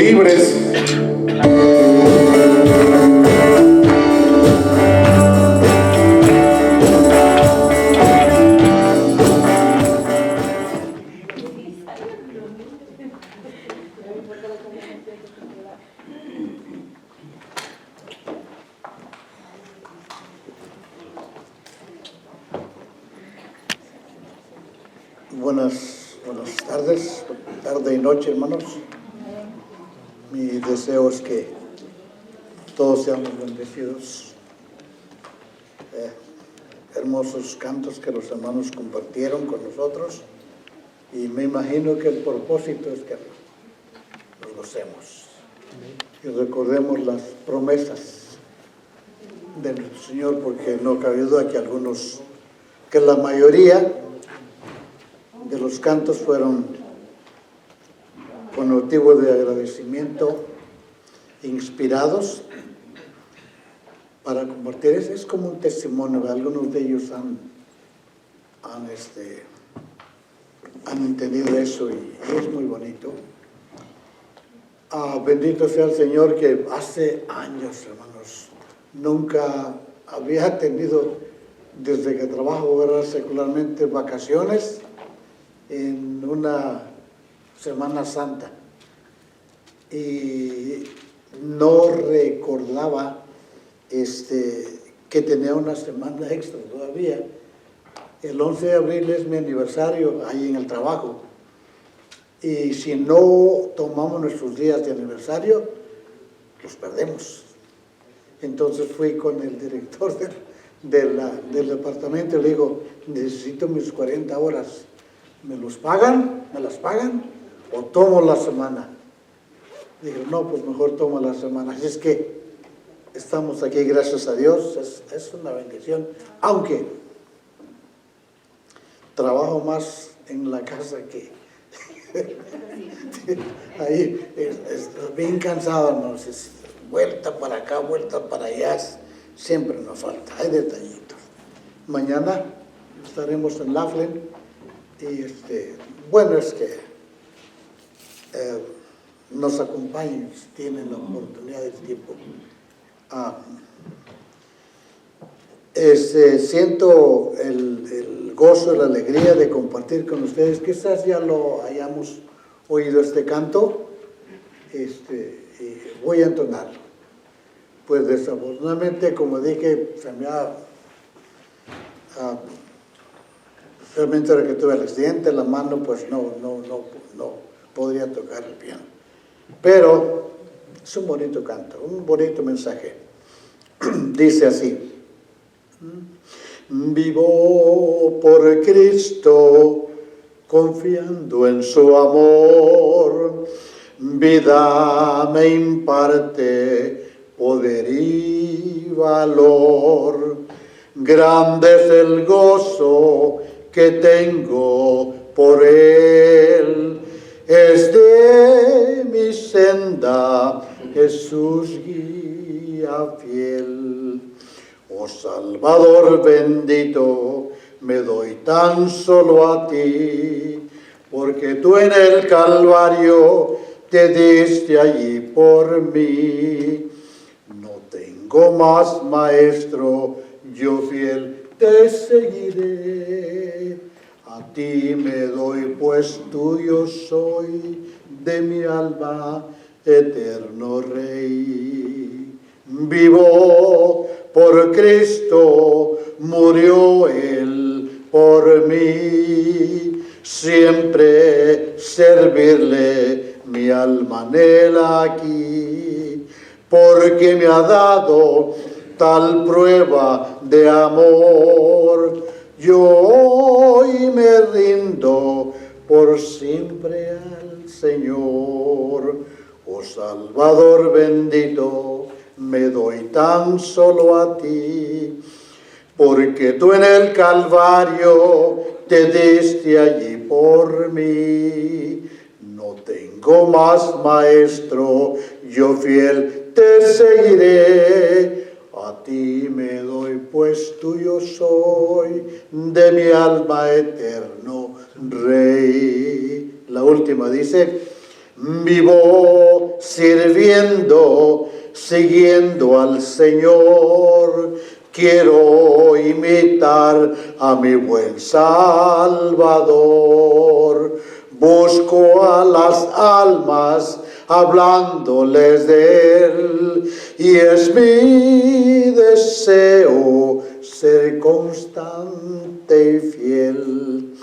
libres. Buenas tardes, tarde y noche, hermanos. Mi deseo es que todos seamos bendecidos. Hermosos cantos que los hermanos compartieron con nosotros, y me imagino que el propósito es que los gocemos y recordemos las promesas de nuestro Señor, porque no cabe duda que la mayoría de los cantos fueron con motivo de agradecimiento, inspirados para compartir. Es como un testimonio. Algunos de ellos han entendido eso, y es muy bonito. Bendito sea el Señor, que hace años, hermanos, nunca había tenido, desde que trabajo, ¿verdad?, secularmente, vacaciones en una Semana Santa, y no recordaba que tenía una semana extra todavía. El 11 de abril es mi aniversario ahí en el trabajo, y si no tomamos nuestros días de aniversario, los perdemos. Entonces fui con el director del departamento y le digo: necesito mis 40 horas. ¿Me las pagan? ¿O tomo la semana? Digo, no, pues mejor tomo la semana. Así es que estamos aquí, gracias a Dios, es una bendición. Aunque trabajo más en la casa que ahí, es bien cansado, ¿no? Es vuelta para acá, vuelta para allá, siempre nos falta, hay detallitos. Mañana estaremos en Laughlin. Y bueno, es que nos acompañen, si tienen la oportunidad del tiempo. Siento el gozo y la alegría de compartir con ustedes. Quizás ya lo hayamos oído este canto, y voy a entonarlo. Pues desafortunadamente, como dije, se me ha... realmente, ahora que tuve el accidente, la mano, pues no podría tocar el piano. Pero es un bonito canto, un bonito mensaje. Dice así: vivo por Cristo, confiando en su amor. Vida me imparte poder y valor. Grande es el gozo que tengo por él. Es de mi senda Jesús guía fiel. Oh Salvador bendito, me doy tan solo a ti, porque tú en el Calvario te diste allí por mí. No tengo más maestro, yo fiel te seguiré. A ti me doy, pues tuyo soy, de mi alma, eterno Rey. Vivo por Cristo, murió Él por mí. Siempre servirle mi alma anhela aquí, porque me ha dado tal prueba de amor. Yo hoy me rindo por siempre al Señor. Oh Salvador bendito, me doy tan solo a ti, porque tú en el Calvario te diste allí por mí. No tengo más maestro, yo fiel te seguiré. A ti me doy, pues tuyo soy, de mi alma eterno Rey. La última dice: Vivo sirviendo, siguiendo al Señor. Quiero imitar a mi buen Salvador. Busco a las almas hablándoles de Él, y es mi deseo ser constante y fiel.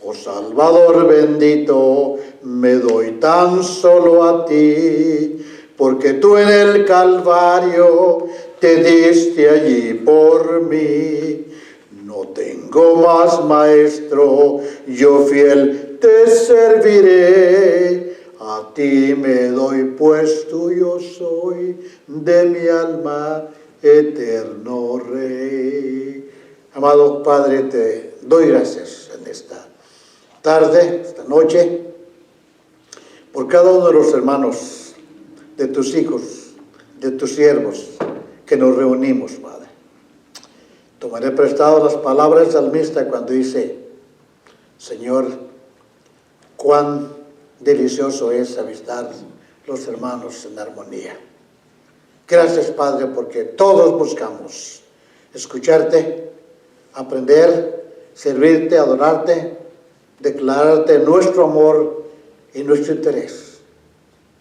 Oh Salvador bendito, me doy tan solo a ti, porque tú en el Calvario te diste allí por mí. No tengo más maestro, yo fiel te serviré. A ti me doy, pues tuyo soy, de mi alma, eterno Rey. Amado Padre, te doy gracias en esta tarde, esta noche, por cada uno de los hermanos, de tus hijos, de tus siervos, que nos reunimos, Padre. Tomaré prestado las palabras del salmista cuando dice: Señor, cuán delicioso es avistar los hermanos en armonía. Gracias, Padre, porque todos buscamos escucharte, aprender, servirte, adorarte, declararte nuestro amor y nuestro interés.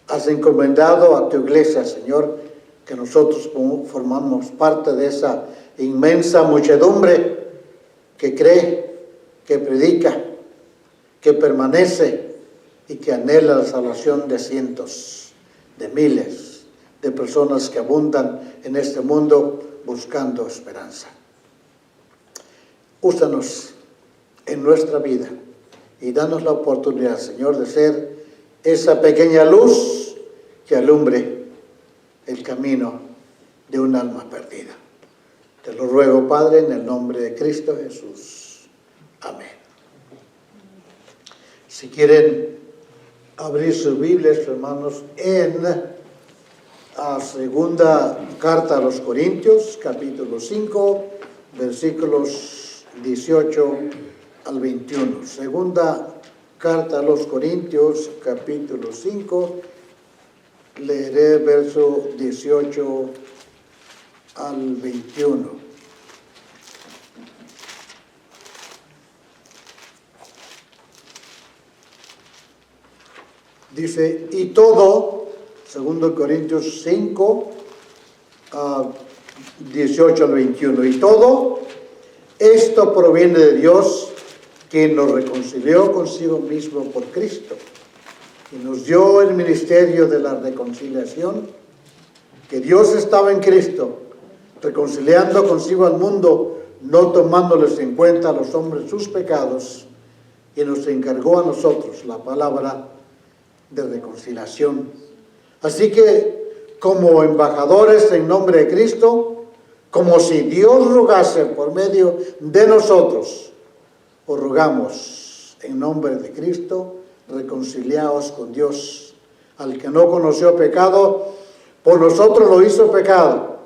Has encomendado a tu iglesia, Señor, que nosotros formamos parte de esa inmensa muchedumbre que cree, que predica, que permanece y que anhela la salvación de cientos, de miles de personas que abundan en este mundo buscando esperanza. Úsanos en nuestra vida y danos la oportunidad, Señor, de ser esa pequeña luz que alumbre el camino de un alma perdida. Te lo ruego, Padre, en el nombre de Cristo Jesús. Amén. Si quieren abrir sus Biblias, hermanos, en la segunda carta a los Corintios, capítulo 5, versículos 18 al 21. Segunda carta a los Corintios, capítulo 5, leeré verso 18 al 21. Dice: y todo, 2 Corintios 5, 18 al 21, y todo esto proviene de Dios, quien nos reconcilió consigo mismo por Cristo, y nos dio el ministerio de la reconciliación, que Dios estaba en Cristo, reconciliando consigo al mundo, no tomándoles en cuenta a los hombres sus pecados, y nos encargó a nosotros la palabra de reconciliación. Así que, como embajadores en nombre de Cristo, como si Dios rogase por medio de nosotros, os rogamos en nombre de Cristo, reconciliaos con Dios. Al que no conoció pecado, por nosotros lo hizo pecado,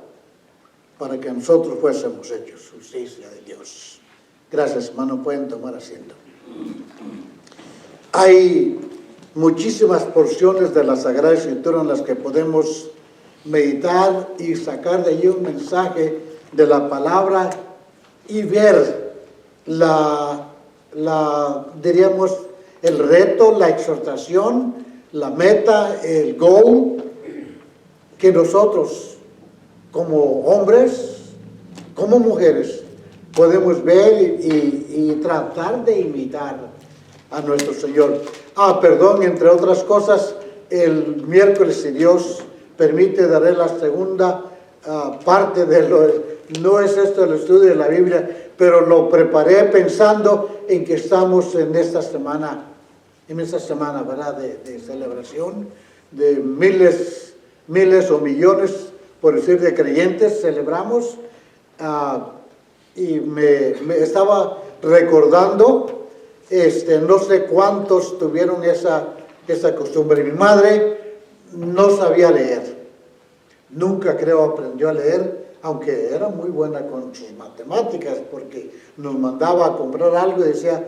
para que nosotros fuésemos hechos justicia de Dios. Gracias, hermano. Pueden tomar asiento. Hay muchísimas porciones de la Sagrada Escritura en las que podemos meditar y sacar de allí un mensaje de la palabra y ver diríamos, el reto, la exhortación, la meta, el goal que nosotros como hombres, como mujeres, podemos ver y tratar de imitar a nuestro Señor. Perdón, entre otras cosas, el miércoles, si Dios permite, daré la segunda parte de no es esto el estudio de la Biblia, pero lo preparé pensando en que estamos en esta semana, ¿verdad?, de celebración, de miles o millones, por decir, de creyentes celebramos, y me estaba recordando, no sé cuántos tuvieron esa costumbre. Mi madre no sabía leer, nunca creo aprendió a leer, aunque era muy buena con sus matemáticas, porque nos mandaba a comprar algo y decía,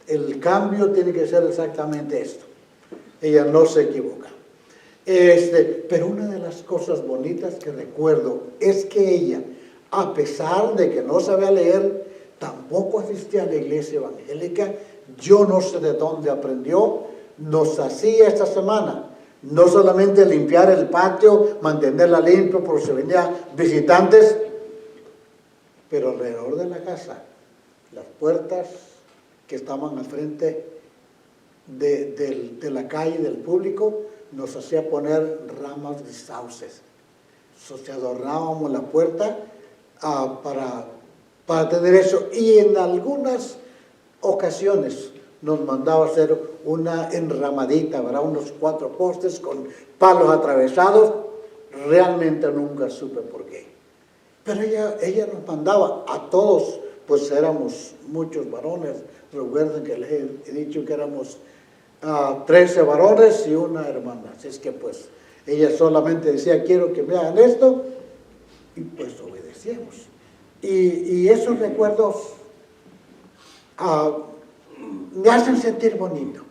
el cambio tiene que ser exactamente esto. ella no se equivoca. Pero una de las cosas bonitas que recuerdo es que ella, a pesar de que no sabía leer, tampoco asistía a la iglesia evangélica. Yo no sé de dónde aprendió. Nos hacía esta semana no solamente limpiar el patio, mantenerla limpio por si venían visitantes, pero alrededor de la casa, las puertas que estaban al frente de la calle del público, nos hacía poner ramas de sauces. Se adornábamos la puerta para tener eso. Y en algunas ocasiones nos mandaba hacer una enramadita, ¿verdad? Unos 4 postes con palos atravesados. Realmente nunca supe por qué. Pero ella nos mandaba a todos, pues éramos muchos varones. Recuerden que les he dicho que éramos 13 varones y una hermana. Así es que pues ella solamente decía, quiero que me hagan esto, y pues obedecíamos. Y esos recuerdos me hacen sentir bonito,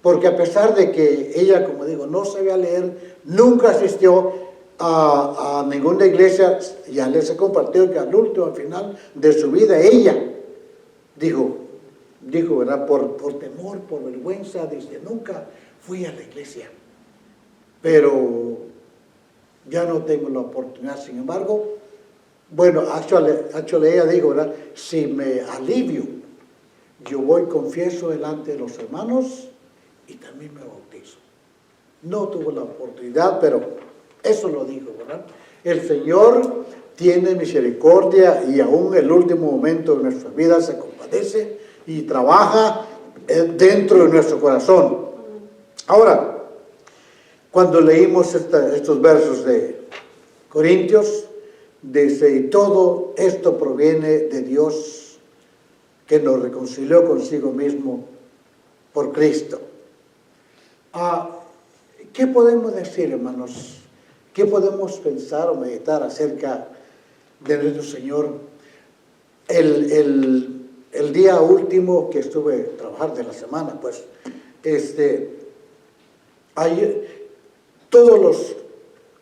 porque a pesar de que ella, como digo, no sabía leer, nunca asistió a ninguna iglesia. Ya les he compartido que al final de su vida ella dijo, ¿verdad? Por temor, por vergüenza, dice, nunca fui a la iglesia, pero ya no tengo la oportunidad. Sin embargo, bueno, actually ella dijo, ¿verdad? Si me alivio, yo voy, confieso delante de los hermanos y también me bautizo. No tuvo la oportunidad, pero eso lo dijo, ¿verdad? El Señor tiene misericordia y aún el último momento de nuestra vida se compadece y trabaja dentro de nuestro corazón. Ahora, cuando leímos estos versos de Corintios, dice, y todo esto proviene de Dios, que nos reconcilió consigo mismo por Cristo. ¿Qué podemos decir, hermanos? ¿Qué podemos pensar o meditar acerca de nuestro Señor? El día último que estuve trabajando de la semana, pues, todos los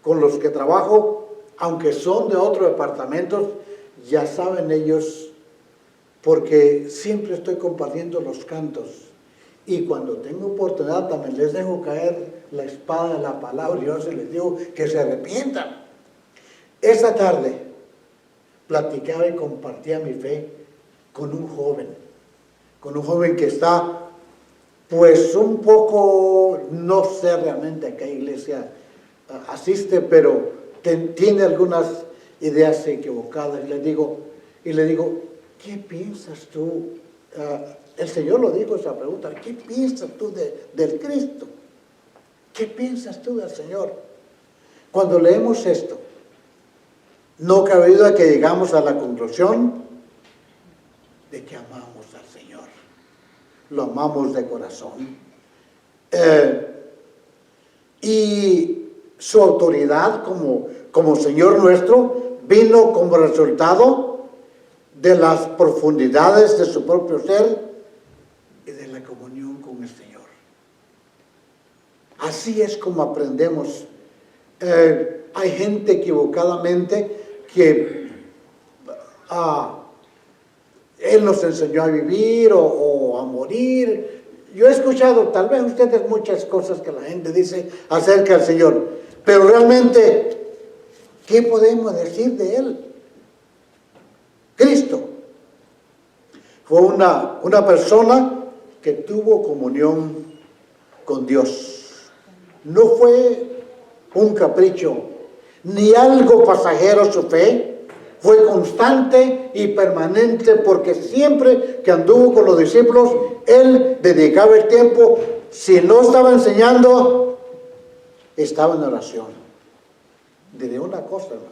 con los que trabajo, aunque son de otros departamentos, ya saben ellos, porque siempre estoy compartiendo los cantos. Y cuando tengo oportunidad también les dejo caer la espada de la palabra, y yo se les digo que se arrepientan. Esa tarde platicaba y compartía mi fe con un joven que está, pues un poco, no sé realmente a qué iglesia asiste, pero tiene algunas ideas equivocadas. Y le digo, ¿qué piensas tú? El Señor lo dijo esa pregunta, ¿qué piensas tú del Cristo? ¿Qué piensas tú del Señor? Cuando leemos esto, no cabe duda que llegamos a la conclusión de que amamos al Señor. Lo amamos de corazón. Y su autoridad como Señor nuestro vino como resultado de las profundidades de su propio ser y de la comunión con el Señor. Así es como aprendemos. Hay gente equivocadamente que Él nos enseñó a vivir o a morir. Yo he escuchado, tal vez ustedes, muchas cosas que la gente dice acerca del Señor, pero realmente, ¿qué podemos decir de Él? Cristo fue una persona que tuvo comunión con Dios. No fue un capricho, ni algo pasajero su fe. Fue constante y permanente, porque siempre que anduvo con los discípulos, Él dedicaba el tiempo. Si no estaba enseñando, estaba en oración. Diré una cosa, hermano.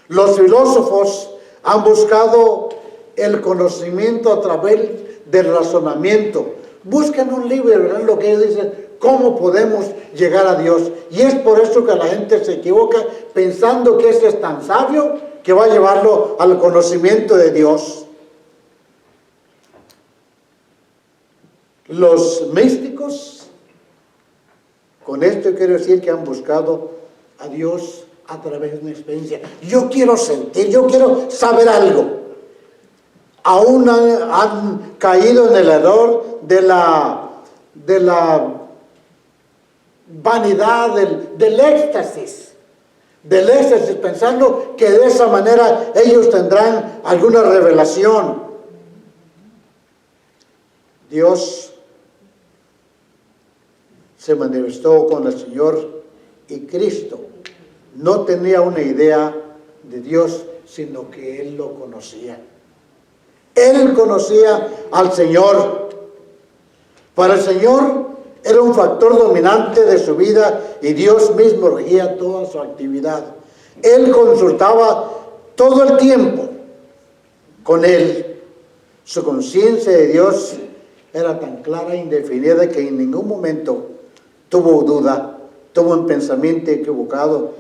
Los filósofos han buscado el conocimiento a través del razonamiento. Buscan un libro, ¿verdad? Lo que ellos dicen, ¿cómo podemos llegar a Dios? Y es por eso que la gente se equivoca pensando que ese es tan sabio que va a llevarlo al conocimiento de Dios. Los místicos Con esto quiero decir que han buscado a Dios a través de una experiencia. Yo quiero sentir, yo quiero saber algo. Aún han caído en el error de la vanidad, del éxtasis, pensando que de esa manera ellos tendrán alguna revelación. Dios se manifestó con el Señor y Cristo no tenía una idea de Dios, sino que Él lo conocía. Él conocía al Señor. Para el Señor era un factor dominante de su vida y Dios mismo regía toda su actividad. Él consultaba todo el tiempo con Él. Su conciencia de Dios era tan clara e indefinida que en ningún momento tuvo duda, tuvo un pensamiento equivocado.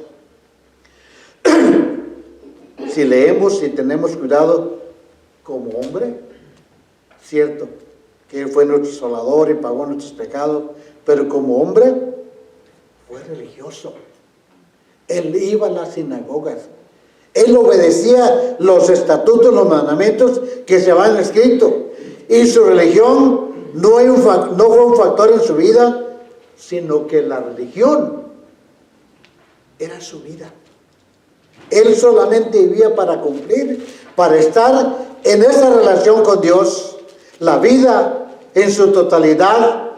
Si leemos y tenemos cuidado como hombre, cierto, que Él fue nuestro Salvador y pagó nuestros pecados, pero como hombre fue religioso. Él iba a las sinagogas, Él obedecía los estatutos, los mandamientos que se habían escrito, y su religión no fue un factor en su vida, sino que la religión era su vida. Él solamente vivía para cumplir, para estar en esa relación con Dios. La vida en su totalidad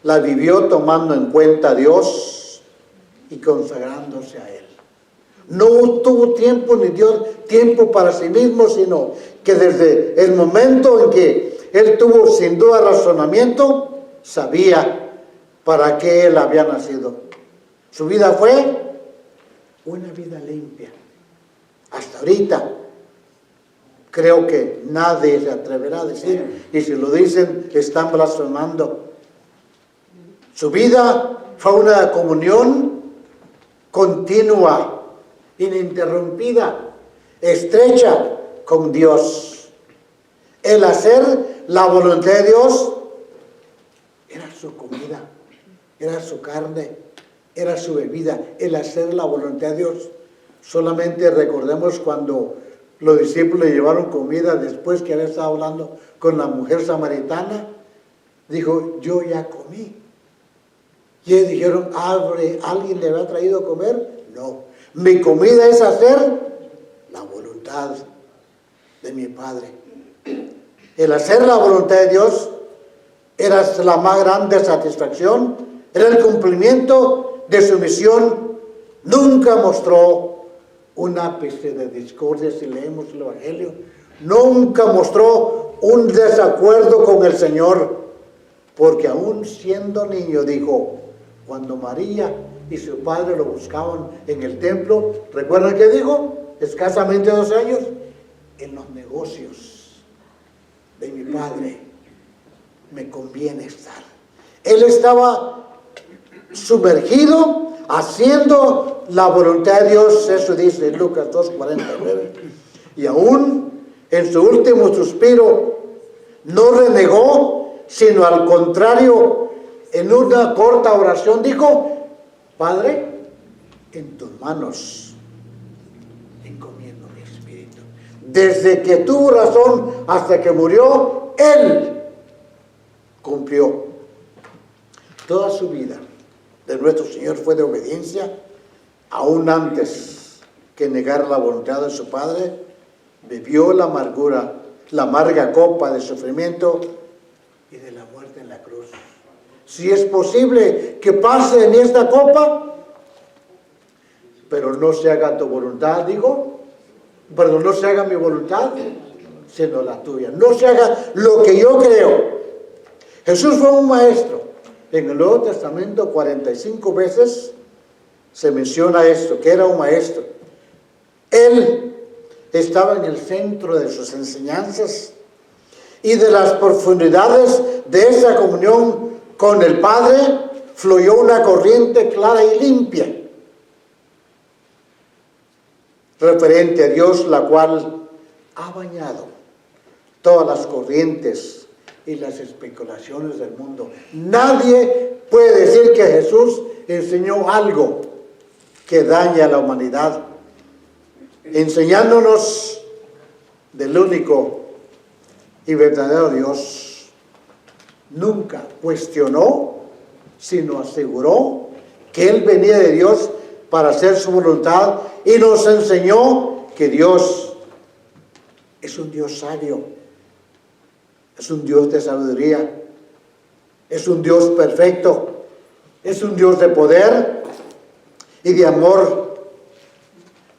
la vivió tomando en cuenta a Dios y consagrándose a Él. No tuvo tiempo ni dio tiempo para sí mismo, sino que desde el momento en que Él tuvo sin duda razonamiento, sabía para qué Él había nacido. Su vida fue una vida limpia. Hasta ahorita creo que nadie se atreverá a decir, y si lo dicen están blasfemando. Su vida fue una comunión continua, ininterrumpida, estrecha con Dios. El hacer la voluntad de Dios era su comida, era su carne, era su bebida. El hacer la voluntad de Dios. Solamente recordemos cuando los discípulos llevaron comida después que había estado hablando con la mujer samaritana, dijo, yo ya comí. Y ellos dijeron, ¿alguien le había traído a comer? No, mi comida es hacer la voluntad de mi Padre. El hacer la voluntad de Dios era la más grande satisfacción, era el cumplimiento de su misión. Nunca mostró un ápice de discordia, si leemos el Evangelio. Nunca mostró un desacuerdo con el Señor, porque aún siendo niño dijo, cuando María y su padre lo buscaban en el templo, ¿recuerdan qué dijo? Escasamente 2 años, en los negocios de mi Padre me conviene estar. Él estaba sumergido haciendo la voluntad de Dios, eso dice Lucas 2:49. Y aún en su último suspiro no renegó, sino al contrario, en una corta oración dijo, Padre, en tus manos encomiendo mi espíritu. Desde que tuvo razón hasta que murió, Él cumplió. Toda su vida de nuestro Señor fue de obediencia, aún antes que negar la voluntad de su Padre, bebió la amarga copa de sufrimiento y de la muerte en la cruz. Si es posible que pase de mí esta copa, pero no se haga tu voluntad, no se haga mi voluntad, sino la tuya. No se haga lo que yo creo. Jesús fue un maestro. En el Nuevo Testamento 45 veces se menciona esto, que era un maestro. Él estaba en el centro de sus enseñanzas y de las profundidades de esa comunión con el Padre fluyó una corriente clara y limpia referente a Dios, la cual ha bañado todas las corrientes y las especulaciones del mundo. Nadie puede decir que Jesús enseñó algo que dañe a la humanidad, enseñándonos del único y verdadero Dios. Nunca cuestionó, sino aseguró que Él venía de Dios para hacer su voluntad, y nos enseñó que Dios es un Dios sabio, es un Dios de sabiduría, es un Dios perfecto, es un Dios de poder y de amor.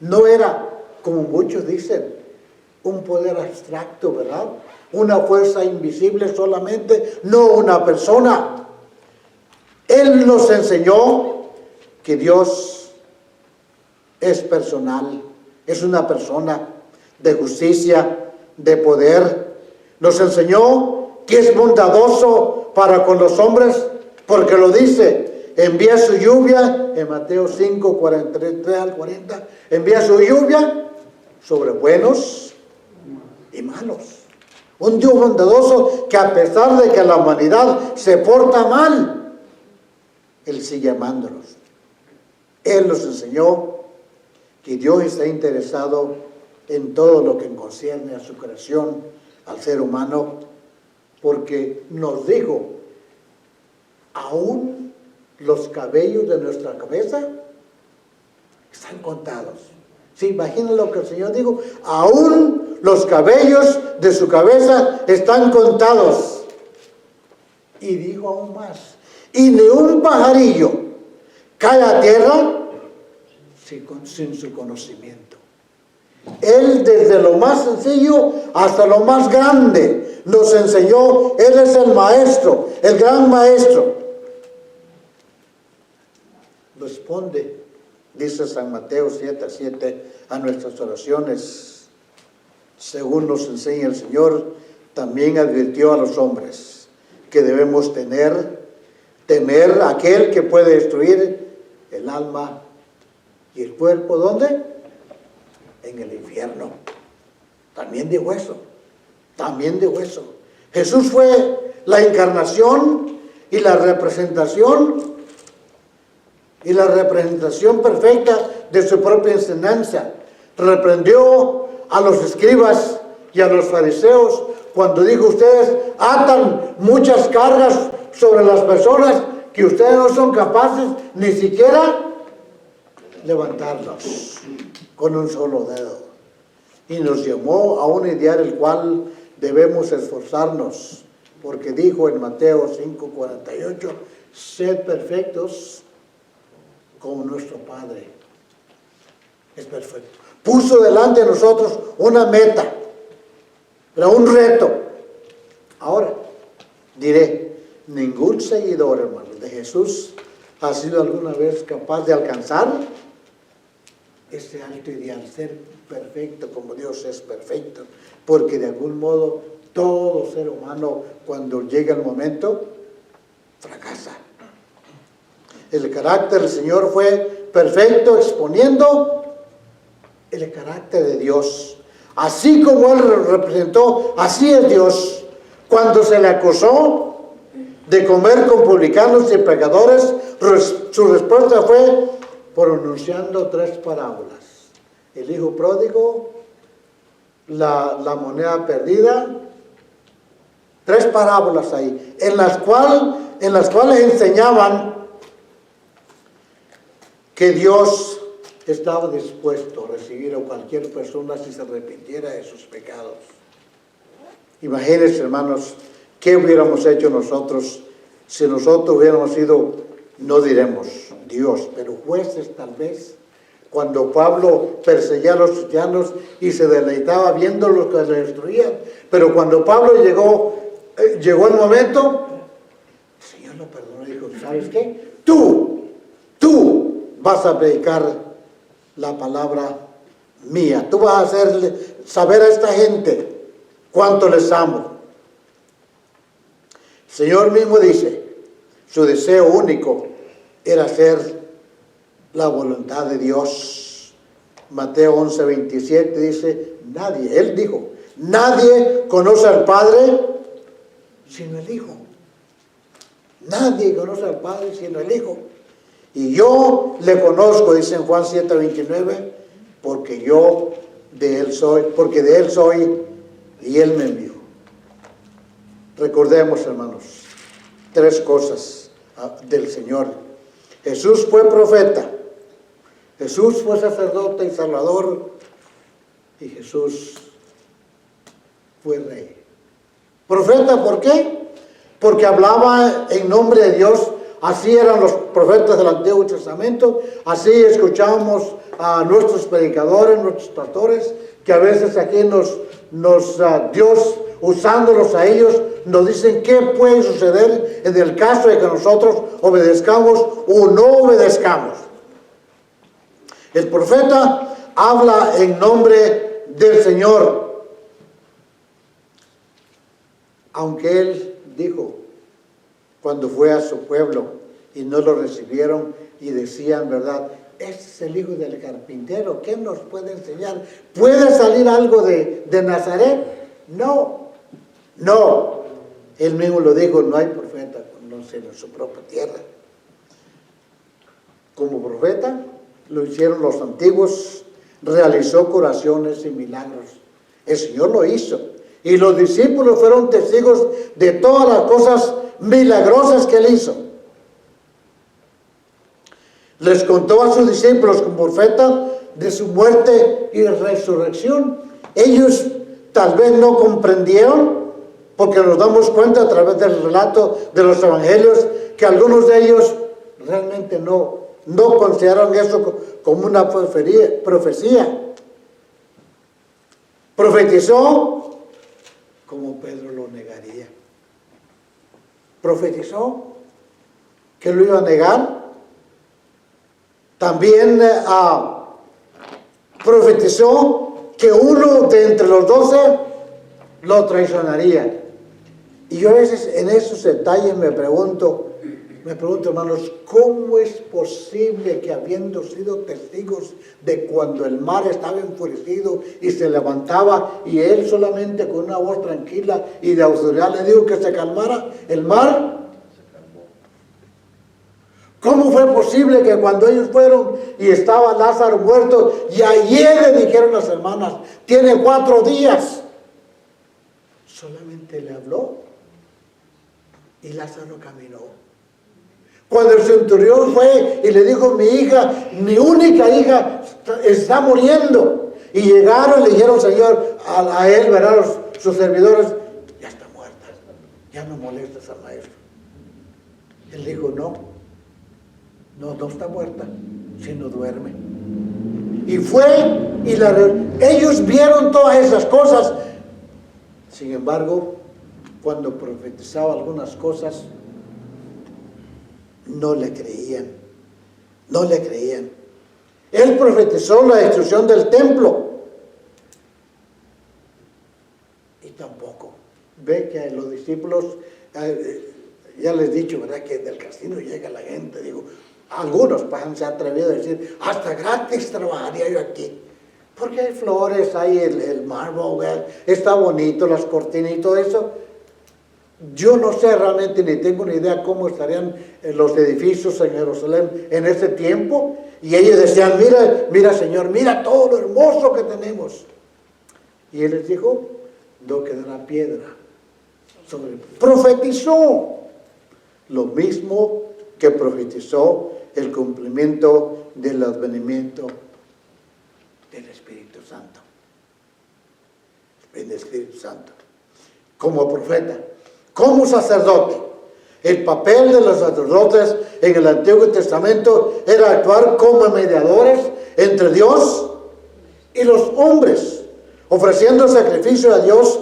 No era, como muchos dicen, un poder abstracto, ¿verdad? Una fuerza invisible solamente, no una persona. Él nos enseñó que Dios es personal, es una persona de justicia, de poder. Nos enseñó que es bondadoso para con los hombres, porque lo dice, envía su lluvia, en Mateo 5, 43 al 40, envía su lluvia sobre buenos y malos. Un Dios bondadoso que, a pesar de que la humanidad se porta mal, Él sigue amándonos. Él nos enseñó que Dios está interesado en todo lo que concierne a su creación, al ser humano, porque nos dijo, aún los cabellos de nuestra cabeza están contados. ¿Se imaginan lo que el Señor dijo? Aún los cabellos de su cabeza están contados. Y dijo aún más, y ni un pajarillo cae a tierra sin su conocimiento. Él, desde lo más sencillo hasta lo más grande, nos enseñó. Él es el maestro, el gran maestro. Responde, dice San Mateo 7:7, a nuestras oraciones. Según nos enseña el Señor, también advirtió a los hombres que debemos temer a aquel que puede destruir el alma y el cuerpo. ¿Dónde? En el infierno. También dijo eso. También dijo eso. Jesús fue la encarnación y la representación perfecta de su propia enseñanza. Reprendió a los escribas y a los fariseos cuando dijo: ustedes atan muchas cargas sobre las personas que ustedes no son capaces ni siquiera levantarlos con un solo dedo. Y nos llamó a un ideal el cual debemos esforzarnos, porque dijo en Mateo 5:48, sed perfectos como nuestro Padre es perfecto. Puso delante de nosotros una meta, pero un reto. Ahora diré, ningún seguidor, hermanos, de Jesús ha sido alguna vez capaz de alcanzar este alto ideal, ser perfecto como Dios es perfecto, porque de algún modo todo ser humano, cuando llega el momento, fracasa. El carácter del Señor fue perfecto, exponiendo el carácter de Dios. Así como Él representó, así es Dios. Cuando se le acusó de comer con publicanos y pecadores, su respuesta fue pronunciando 3 parábolas: el hijo pródigo, la moneda perdida. 3 parábolas ahí, en las cuales enseñaban que Dios estaba dispuesto a recibir a cualquier persona si se arrepintiera de sus pecados. Imagínense, hermanos, qué hubiéramos hecho nosotros si nosotros hubiéramos sido, no diremos Dios, pero jueces tal vez, cuando Pablo perseguía a los cristianos y se deleitaba viendo los que le destruían. Pero cuando Pablo llegó el momento, el Señor lo perdonó y dijo: ¿sabes qué? Tú vas a predicar la palabra mía. Tú vas a hacerle saber a esta gente cuánto les amo. El Señor mismo dice, su deseo único era hacer la voluntad de Dios. Mateo 11:27 dice, Él dijo, nadie conoce al Padre sino el Hijo. Nadie conoce al Padre sino el Hijo. Y yo le conozco, dice en Juan 7:29, porque yo de Él soy, porque de Él soy y Él me envió. Recordemos, hermanos, 3 cosas del Señor. Jesús fue profeta, Jesús fue sacerdote y salvador, y Jesús fue rey. Profeta, ¿por qué? Porque hablaba en nombre de Dios. Así eran los profetas del Antiguo Testamento. Así escuchábamos a nuestros predicadores, nuestros pastores, que a veces aquí Dios, usándolos a ellos, nos dicen qué puede suceder en el caso de que nosotros obedezcamos o no obedezcamos. El profeta habla en nombre del Señor, aunque él dijo, cuando fue a su pueblo y no lo recibieron y decían, ¿verdad? Este es el hijo del carpintero, ¿qué nos puede enseñar? ¿Puede salir algo de Nazaret? No, no. Él mismo lo dijo, no hay profeta conocido en su propia tierra. Como profeta, lo hicieron los antiguos, realizó curaciones y milagros. El Señor lo hizo. Y los discípulos fueron testigos de todas las cosas milagrosas que Él hizo. Les contó a sus discípulos como profeta de su muerte y resurrección. Ellos tal vez no comprendieron, porque nos damos cuenta a través del relato de los evangelios que algunos de ellos realmente no consideraron eso como una profecía. Profetizó como Pedro lo negaría. Profetizó que lo iba a negar. También profetizó que uno de entre los 12 lo traicionaría. Y yo a veces en esos detalles me pregunto, hermanos, ¿cómo es posible que habiendo sido testigos de cuando el mar estaba enfurecido y se levantaba y él solamente con una voz tranquila y de autoridad le dijo que se calmara el mar? ¿Cómo fue posible que cuando ellos fueron y estaba Lázaro muerto y ayer le dijeron las hermanas, tiene 4 días, solamente le habló y Lázaro caminó? Cuando el centurión fue y le dijo, mi hija, mi única hija está muriendo, y llegaron y le dijeron, Señor, a él, ¿verdad? Sus servidores, ya está muerta, ya no molestes al maestro. Él dijo, no está muerta, sino duerme. Y fue, ellos vieron todas esas cosas. Sin embargo, cuando profetizaba algunas cosas, no le creían. Él profetizó la destrucción del templo y tampoco. Ve que los discípulos, ya les he dicho, ¿verdad? Que del casino llega la gente, digo, algunos se han atrevido a decir, hasta gratis trabajaría yo aquí, porque hay flores, hay el mármol, está bonito, las cortinas y todo eso. Yo no sé realmente, ni tengo ni idea cómo estarían los edificios en Jerusalén en ese tiempo. Y ellos decían, mira Señor, mira todo lo hermoso que tenemos. Y Él les dijo, no quedará piedra. Profetizó lo mismo que profetizó el cumplimiento del advenimiento del Espíritu Santo. El Espíritu Santo. Como profeta. Como sacerdote, el papel de los sacerdotes en el Antiguo Testamento era actuar como mediadores entre Dios y los hombres, ofreciendo sacrificio a Dios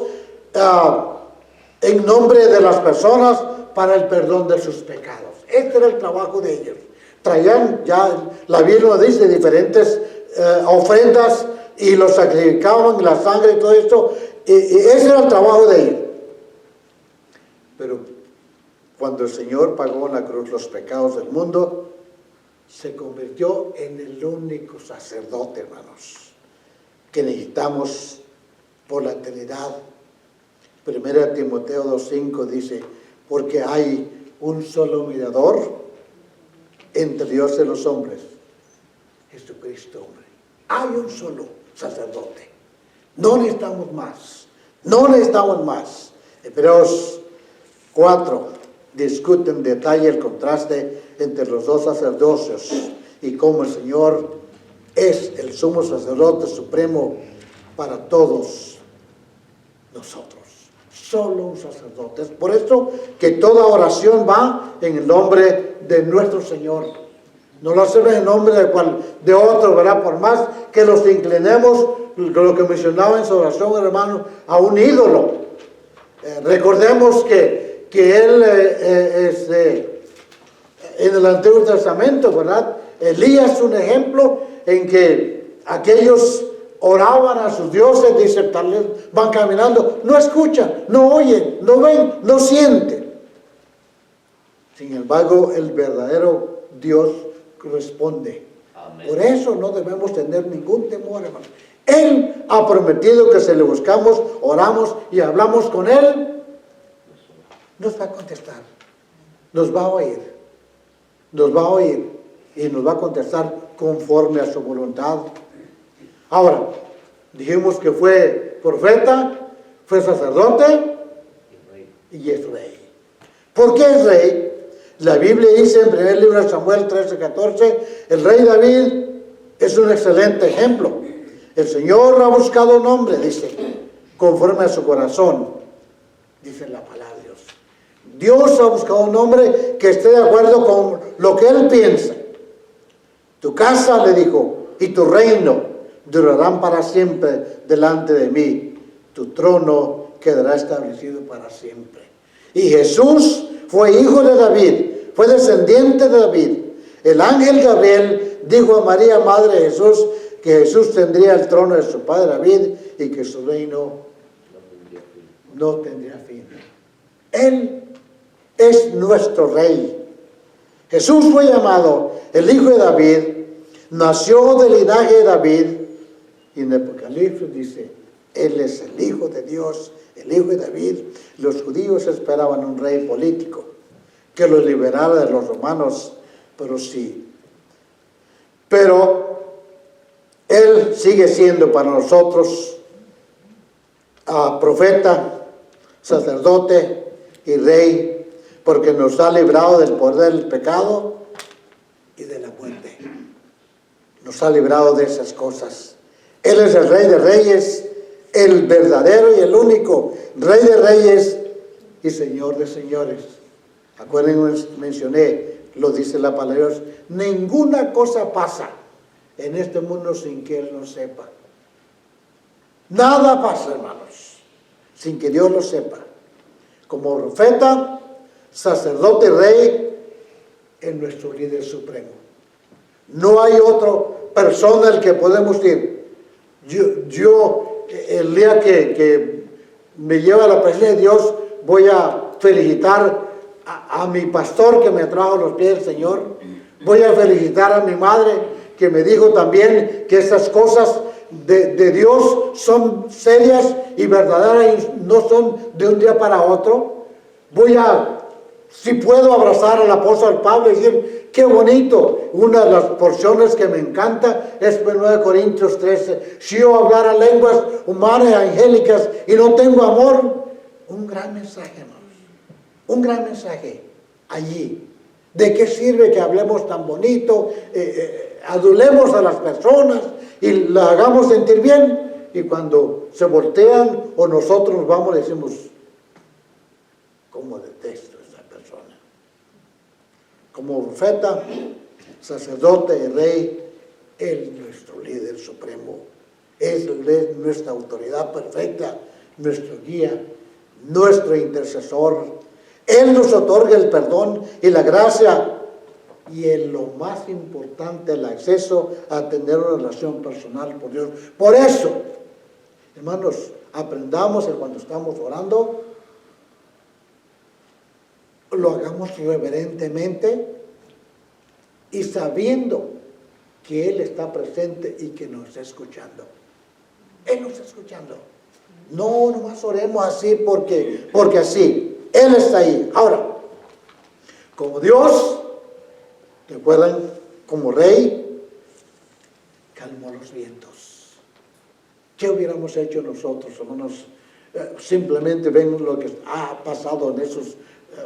en nombre de las personas para el perdón de sus pecados. Este era el trabajo de ellos. Traían, ya la Biblia dice, diferentes ofrendas y los sacrificaban, la sangre y todo esto, y ese era el trabajo de ellos. Pero cuando el Señor pagó en la cruz los pecados del mundo, se convirtió en el único sacerdote, hermanos, que necesitamos por la eternidad 1 Timoteo 2:5 dice, porque hay un solo mediador entre Dios y los hombres, Jesucristo, hombre. Hay un solo sacerdote. No necesitamos más. No necesitamos más. Hebreos 4 discute en detalle el contraste entre los dos sacerdocios y cómo el Señor es el sumo sacerdote supremo para todos nosotros. Solo un sacerdote. Es por eso que toda oración va en el nombre de nuestro Señor. No lo hacemos en nombre de otro, ¿verdad? Por más que los inclinemos, lo que mencionaba en su oración, hermano, a un ídolo. Recordemos que él, en el Antiguo Testamento, ¿verdad? Elías es un ejemplo en que aquellos oraban a sus dioses, dice, tal vez van caminando, no escuchan, no oyen, no ven, no sienten. Sin embargo, el verdadero Dios responde. Amén. Por eso no debemos tener ningún temor, hermano. Él ha prometido que si le buscamos, oramos y hablamos con Él, nos va a contestar, nos va a oír, y nos va a contestar conforme a su voluntad. Ahora, dijimos que fue profeta, fue sacerdote y es rey. ¿Por qué es rey? La Biblia dice en primer libro de Samuel 13:14, el rey David es un excelente ejemplo. El Señor ha buscado un hombre, dice, conforme a su corazón, dice la palabra de Dios. Dios ha buscado un hombre que esté de acuerdo con lo que Él piensa. Tu casa, le dijo, y tu reino durarán para siempre delante de mí. Tu trono quedará establecido para siempre. Y Jesús fue hijo de David, fue descendiente de David. El ángel Gabriel dijo a María, madre de Jesús, que Jesús tendría el trono de su padre David y que su reino no tendría fin. Él es nuestro rey. Jesús fue llamado el hijo de David, nació del linaje de David, y en Apocalipsis dice, Él es el Hijo de Dios, el Hijo de David. Los judíos esperaban un rey político que los liberara de los romanos, pero Él sigue siendo para nosotros profeta, sacerdote y rey, porque nos ha librado del poder del pecado y de la muerte. Nos ha librado de esas cosas. Él es el Rey de Reyes, el verdadero y el único Rey de Reyes y Señor de Señores. Acuérdense, mencioné, lo dice la palabra de Dios, ninguna cosa pasa en este mundo sin que Él lo sepa. Nada pasa, hermanos, sin que Dios lo sepa. Como profeta, sacerdote y rey, es nuestro líder supremo. No hay otra persona al que podemos ir. Yo el día que me lleva a la presencia de Dios, voy a felicitar a mi pastor que me trajo a los pies del Señor. Voy a felicitar a mi madre que me dijo también que estas cosas de Dios son serias y verdaderas y no son de un día para otro. Si puedo abrazar al apóstol Pablo y decir, qué bonito. Una de las porciones que me encanta es 9 Corintios 13. Si yo hablara lenguas humanas y angélicas y no tengo amor, un gran mensaje, hermanos. Un gran mensaje allí. ¿De qué sirve que hablemos tan bonito, adulemos a las personas y las hagamos sentir bien? Y cuando se voltean o nosotros vamos, decimos, ¿cómo detesto a esa persona? Como profeta, sacerdote y rey, Él es nuestro líder supremo. Él es nuestra autoridad perfecta, nuestro guía, nuestro intercesor. Él nos otorga el perdón y la gracia y en lo más importante, el acceso a tener una relación personal con Dios. Por eso, hermanos, aprendamos que cuando estamos orando, lo hagamos reverentemente y sabiendo que Él está presente y que nos está escuchando. Él nos está escuchando. No, nomás oremos así porque así. Él está ahí. Ahora, como Dios, recuerdan, como rey, calmó los vientos. ¿Qué hubiéramos hecho nosotros, hermanos? Simplemente ven lo que ha pasado en esos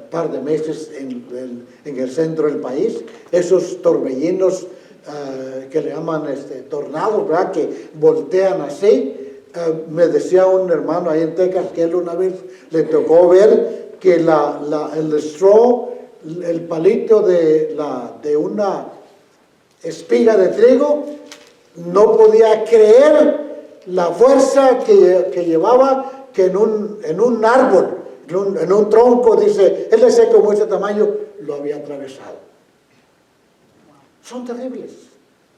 par de meses en el centro del país, esos torbellinos que le llaman tornados, ¿verdad? Que voltean así. Me decía un hermano ahí en Texas que él una vez le tocó ver que el straw, el palito de una espiga de trigo, no podía creer la fuerza que llevaba, que en un árbol, en un tronco, dice, él de seco como ese tamaño, lo había atravesado. Son terribles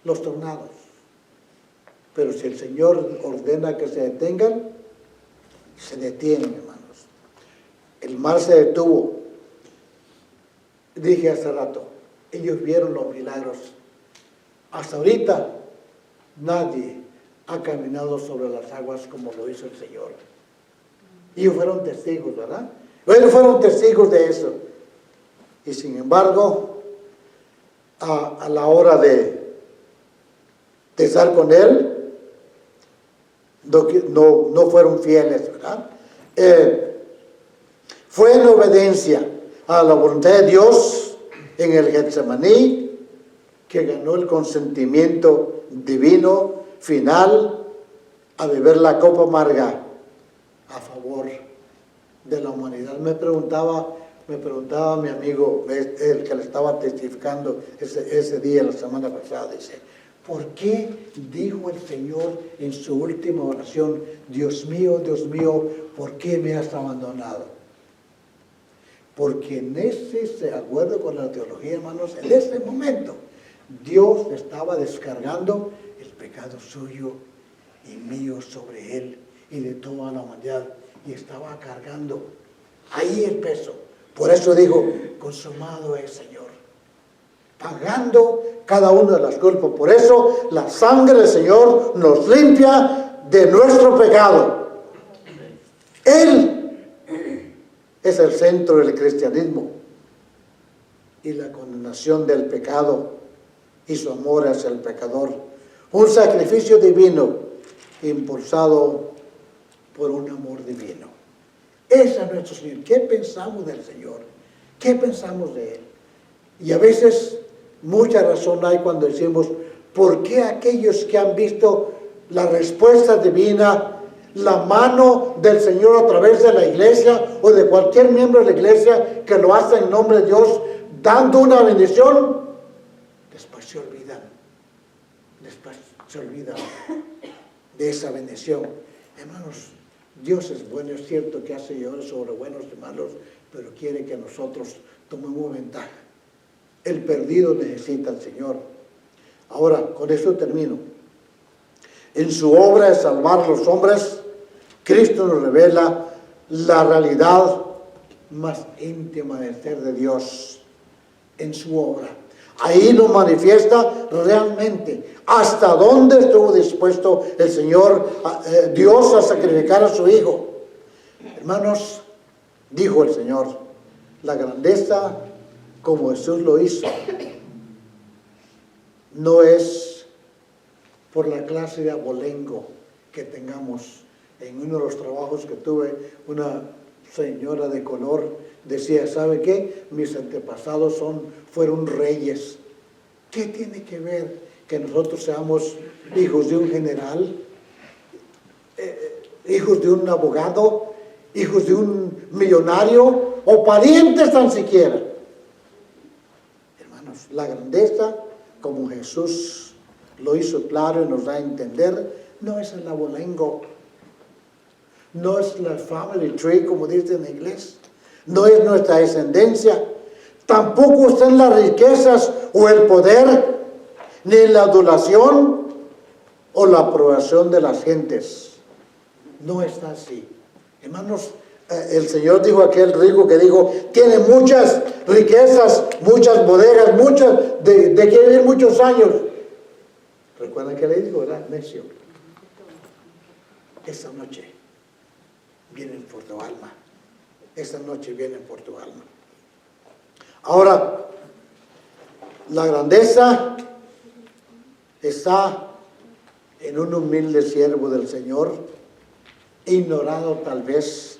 los tornados. Pero si el Señor ordena que se detengan, se detienen, hermanos. El mar se detuvo. Dije hace rato, ellos vieron los milagros. Hasta ahorita, nadie ha caminado sobre las aguas como lo hizo el Señor. Ellos fueron testigos, ¿verdad? Ellos fueron testigos de eso. Y sin embargo, a la hora de estar con Él, no fueron fieles, ¿verdad? Fue en obediencia a la voluntad de Dios en el Getsemaní que ganó el consentimiento divino final a beber la copa amarga a favor de la humanidad. Me preguntaba mi amigo, el que le estaba testificando ese día, la semana pasada, dice, ¿por qué dijo el Señor en su última oración, Dios mío, ¿por qué me has abandonado? Porque de acuerdo con la teología, hermanos, en ese momento, Dios estaba descargando el pecado suyo y mío sobre Él y de toda la humanidad, y estaba cargando ahí el peso. Por eso digo, consumado es, Señor, pagando cada una de las culpas. Por eso la sangre del Señor nos limpia de nuestro pecado. Él es el centro del cristianismo y la condenación del pecado y su amor hacia el pecador. Un sacrificio divino impulsado por un amor divino. Ese es nuestro Señor. ¿Qué pensamos del Señor? ¿Qué pensamos de Él? Y a veces mucha razón hay cuando decimos, ¿por qué aquellos que han visto la respuesta divina, la mano del Señor a través de la iglesia o de cualquier miembro de la iglesia que lo hace en nombre de Dios, dando una bendición, después se olvidan de esa bendición? Hermanos, Dios es bueno, es cierto que hace llorar sobre buenos y malos, pero quiere que nosotros tomemos ventaja. El perdido necesita al Señor. Ahora, con esto termino. En su obra de salvar a los hombres, Cristo nos revela la realidad más íntima del ser de Dios en su obra. Ahí nos manifiesta realmente hasta dónde estuvo dispuesto el Señor, Dios, a sacrificar a su Hijo. Hermanos, dijo el Señor, la grandeza como Jesús lo hizo no es por la clase de abolengo que tengamos. En uno de los trabajos que tuve, una señora de color decía, ¿sabe qué? Mis antepasados fueron reyes. ¿Qué tiene que ver que nosotros seamos hijos de un general, hijos de un abogado, hijos de un millonario o parientes tan siquiera? Hermanos, la grandeza, como Jesús lo hizo claro y nos da a entender, no es el abolengo, no es la family tree, como dice en inglés, no es nuestra descendencia, tampoco está en las riquezas o el poder, ni en la adulación o la aprobación de las gentes. No está así. Hermanos, el Señor dijo a aquel rico que dijo, tiene muchas riquezas, muchas bodegas, de que vivir muchos años. ¿Recuerdan que le dijo, verdad? Necio. Esta noche vienen por tu alma. Esta noche vienen por tu alma. Ahora, la grandeza está en un humilde siervo del Señor, ignorado tal vez,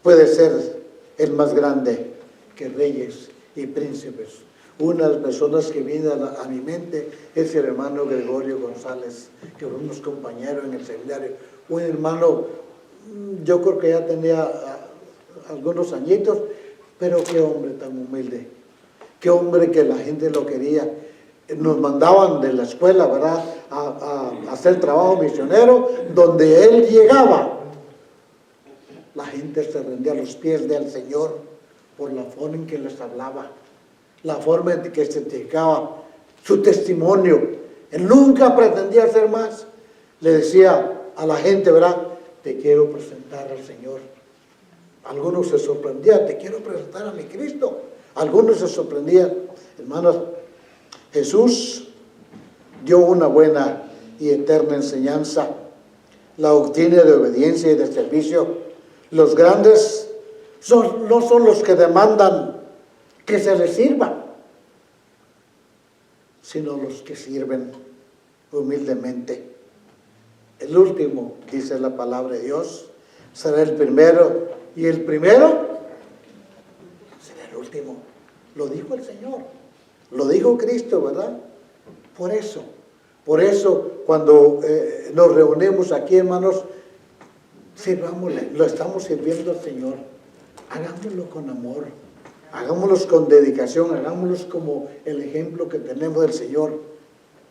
puede ser el más grande que reyes y príncipes. Una de las personas que viene a mi mente es el hermano Gregorio González, que fue unos compañeros en el seminario. Un hermano, yo creo que ya tenía algunos añitos, pero qué hombre tan humilde, qué hombre que la gente lo quería. Nos mandaban de la escuela, ¿verdad?, a hacer trabajo misionero, donde él llegaba. La gente se rendía a los pies del Señor por la forma en que les hablaba, la forma en que se testificaba, su testimonio. Él nunca pretendía hacer más. Le decía a la gente, ¿verdad?, te quiero presentar al Señor. Algunos se sorprendían, te quiero presentar a mi Cristo. Algunos se sorprendían. Hermanos, Jesús dio una buena y eterna enseñanza, la doctrina de obediencia y de servicio. Los grandes no son los que demandan que se les sirva, sino los que sirven humildemente. El último, dice la palabra de Dios, será el primero, y el primero será el último. Lo dijo el Señor, lo dijo Cristo, ¿verdad? Por eso, cuando nos reunimos aquí, hermanos, sirvámosle, lo estamos sirviendo al Señor. Hagámoslo con amor, hagámoslo con dedicación, hagámoslo como el ejemplo que tenemos del Señor.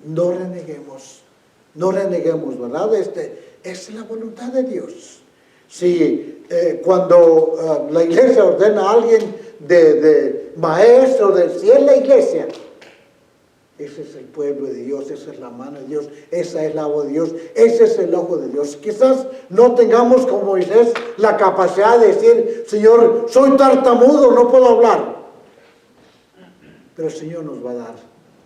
No reneguemos, ¿verdad? Es la voluntad de Dios. Si cuando la iglesia ordena a alguien de maestro, si es la iglesia, ese es el pueblo de Dios, esa es la mano de Dios, esa es la voz de Dios, ese es el ojo de Dios. Quizás no tengamos como Moisés la capacidad de decir, Señor, soy tartamudo, no puedo hablar. Pero el Señor nos va a dar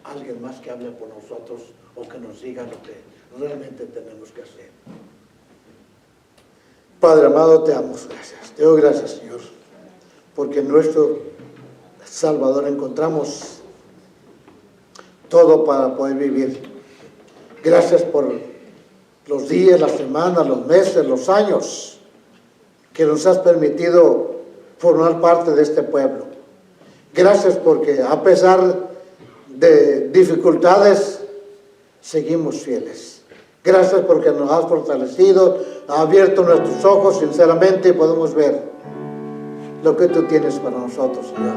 a alguien más que hable por nosotros o que nos diga lo que realmente tenemos que hacer. Padre amado, te damos gracias. Te doy gracias, Señor, porque en nuestro Salvador encontramos todo para poder vivir. Gracias por los días, las semanas, los meses, los años que nos has permitido formar parte de este pueblo. Gracias porque a pesar de dificultades seguimos fieles. Gracias porque nos has fortalecido, has abierto nuestros ojos sinceramente y podemos ver lo que tú tienes para nosotros, Señor.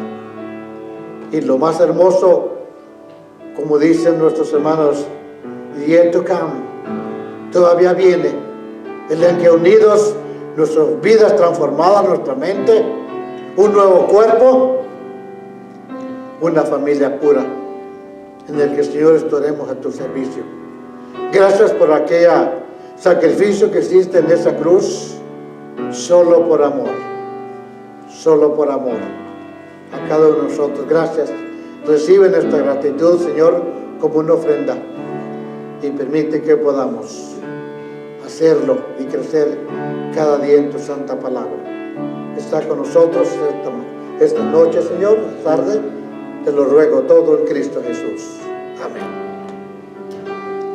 Y lo más hermoso, como dicen nuestros hermanos, yet to come, todavía viene, el día en que unidos, nuestras vidas transformadas, nuestra mente, un nuevo cuerpo, una familia pura, en el que, Señor, estaremos a tu servicio. Gracias por aquel sacrificio que hiciste en esa cruz, solo por amor a cada uno de nosotros. Gracias. Recibe nuestra gratitud, Señor, como una ofrenda, y permite que podamos hacerlo y crecer cada día en tu santa palabra. Está con nosotros esta noche, Señor, tarde, te lo ruego todo en Cristo Jesús. Amén.